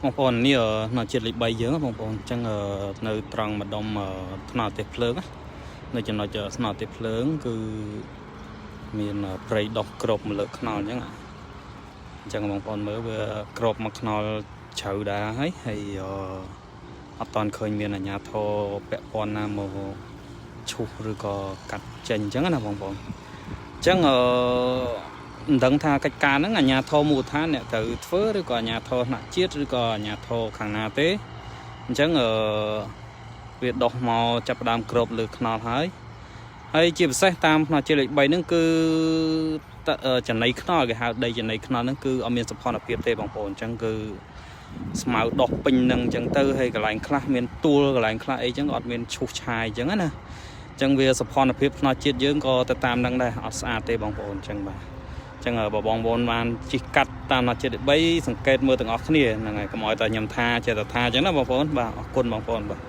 បងប្អូននេះនៅជាតិលេខ3យើងបងប្អូនអញ្ចឹងនៅត្រង់ម្ដុំថ្នល់ទេសភ្លើងនៅចំណុចថ្នល់ទេសភ្លើងគឺមានព្រៃដុះក្របមកលើខ្នល់អញ្ចឹងបងប្អូនមើលវាក្របមកខ្នល់ជ្រៅដែរហើយអត់តាន់ឃើញមានអាជ្ញាធរពាក់ព័ន្ធណាមកឈូសឬក៏កាត់ចេញអញ្ចឹងណាបងប្អូនអញ្ចឹងមិនដឹងថាកិច្ចការហ្នឹងអាជ្ញាធរមូលដ្ឋានអ្នកត្រូវធ្វើឬក៏អាជ្ញាធរថ្នាក់ជាតិឬក៏អាជ្ញាធរខាងណាទេអញ្ចឹងវាដោះមកចាប់ផ្ដើមក្របលើខ្នល់ហើយជាពិសេសតាមផ្នែកជាតិលេខ3ហ្នឹងគឺចំណីខ្នល់គេហៅដីចំណីខ្នល់ហ្នឹងគឺអត់មានសភនភាពទេបងប្អូនអញ្ចឹងគឺស្មៅដោះពេញហ្នឹងអញ្ចឹងទៅហើយកន្លែងខ្លះមានទួលកន្លែងខ្លះអីអញ្ចឹងអត់មានឈូសឆាយអញ្ចឹងណាអញ្ចឹងវាសភនភាពផ្នែកជាតិយើងក៏ទៅតាមហ្នឹងដែរអត់ស្អាតទេបងប្អូនអញ្ចឹងបាទអញ្ចឹងបើបងប្អូនបានជិះកាត់តាមផ្នែកជាតិលេខ3សង្កេតមើលទាំងអស់គ្នាហ្នឹងហើយកុំឲ្យតែខ្ញុំថាចេះតែថាអញ្ចឹងណាបងប្អូនបាទអរគុណបងប្អូនបាទ